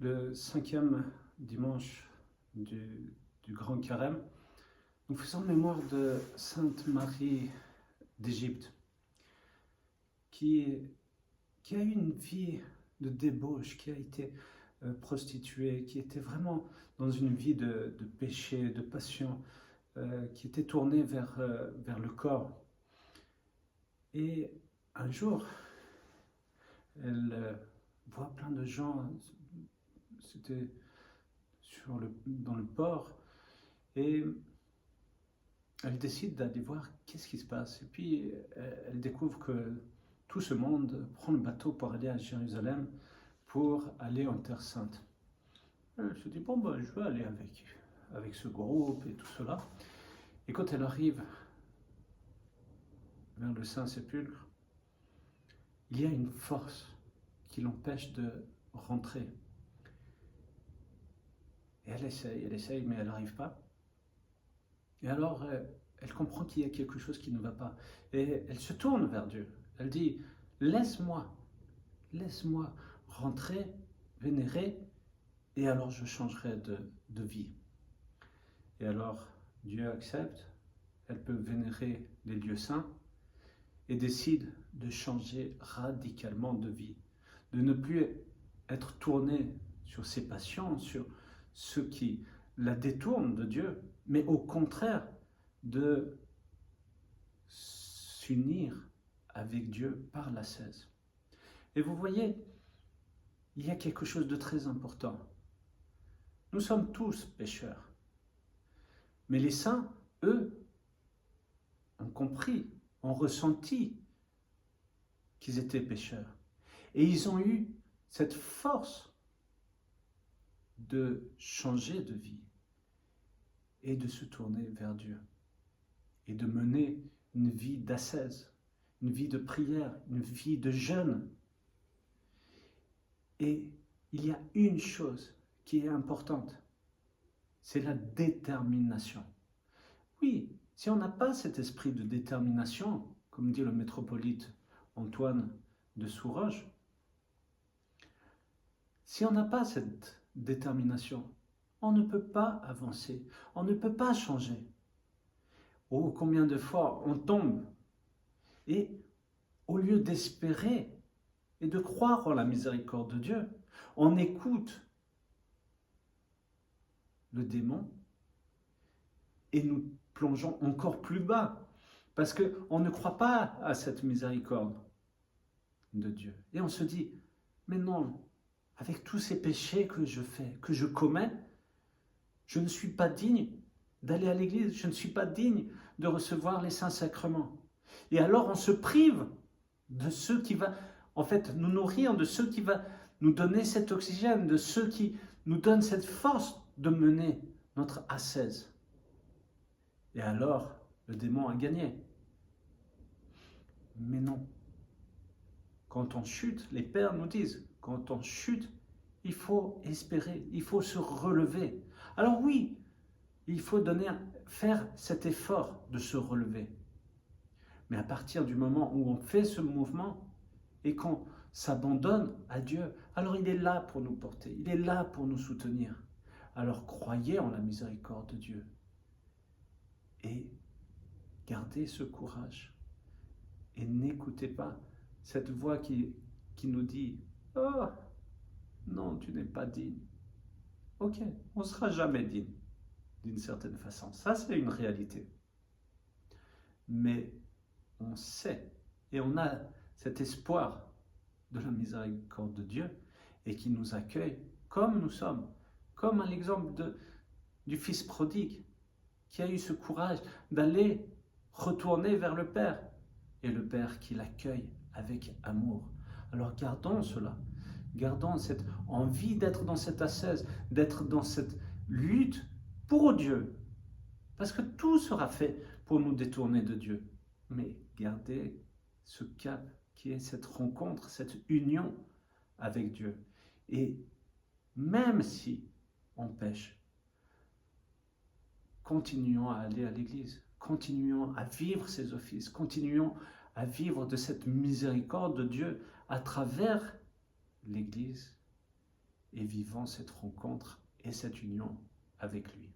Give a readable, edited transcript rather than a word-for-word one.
le 5e dimanche du Grand Carême, nous faisons mémoire de Sainte Marie d'Égypte, qui a eu une vie de débauche, qui a été prostituée, qui était vraiment dans une vie de péché, de passion, qui était tournée vers le corps. Et un jour, elle voit plein de gens, c'était dans le port, et elle décide d'aller voir qu'est-ce qui se passe. Et puis elle découvre que tout ce monde prend le bateau pour aller à Jérusalem, pour aller en Terre Sainte. Elle se dit, bon, ben, je vais aller avec ce groupe et tout cela. Et quand elle arrive vers le Saint-Sépulcre, il y a une force qui l'empêche de rentrer. Et elle essaye, mais elle n'arrive pas. Et alors, elle comprend qu'il y a quelque chose qui ne va pas. Et elle se tourne vers Dieu. Elle dit, laisse-moi rentrer, vénérer, et alors je changerai de vie. Et alors, Dieu accepte, elle peut vénérer les lieux saints, et décide de changer radicalement de vie, de ne plus être tournée sur ses passions, sur ce qui la détourne de Dieu, mais au contraire de s'unir avec Dieu par l'ascèse. Et vous voyez, il y a quelque chose de très important. Nous sommes tous pécheurs, mais les saints, eux, ont compris, ont ressenti qu'ils étaient pécheurs. Et ils ont eu cette force de changer de vie et de se tourner vers Dieu et de mener une vie d'ascèse, une vie de prière, une vie de jeûne. Et il y a une chose qui est importante, c'est la détermination. Oui, si on n'a pas cet esprit de détermination, comme dit le métropolite Antoine de Souroge, si on n'a pas cette détermination, on ne peut pas avancer, on ne peut pas changer. Oh, combien de fois on tombe et au lieu d'espérer et de croire en la miséricorde de Dieu, on écoute le démon et nous plongeons encore plus bas parce qu'on ne croit pas à cette miséricorde de Dieu. Et on se dit, mais non, avec tous ces péchés que je fais, que je commets, je ne suis pas digne d'aller à l'église, je ne suis pas digne de recevoir les saints sacrements. Et alors on se prive de ceux qui va, en fait, nous nourrir, de ceux qui va nous donner cet oxygène, de ceux qui nous donnent cette force de mener notre ascèse. Et alors, le démon a gagné. Mais non. Quand on chute, les pères nous disent, quand on chute, il faut espérer, il faut se relever. Alors oui, il faut faire cet effort de se relever. Mais à partir du moment où on fait ce mouvement et qu'on s'abandonne à Dieu, alors il est là pour nous porter, il est là pour nous soutenir. Alors croyez en la miséricorde de Dieu et gardez ce courage et n'écoutez pas cette voix qui nous dit « Oh, non, tu n'es pas digne. » Ok, on ne sera jamais digne, d'une certaine façon. Ça, c'est une réalité. Mais on sait et on a cet espoir de la miséricorde de Dieu et qui nous accueille comme nous sommes, comme à l'exemple du fils prodigue qui a eu ce courage d'aller retourner vers le Père et le Père qui l'accueille avec amour. Alors gardons cela, gardons cette envie d'être dans cette ascèse, d'être dans cette lutte pour Dieu, parce que tout sera fait pour nous détourner de Dieu. Mais gardez ce cap qui est cette rencontre, cette union avec Dieu. Et même si on pêche, continuons à aller à l'église, continuons à vivre ces offices, continuons à vivre de cette miséricorde de Dieu à travers l'église et vivons cette rencontre et cette union avec lui.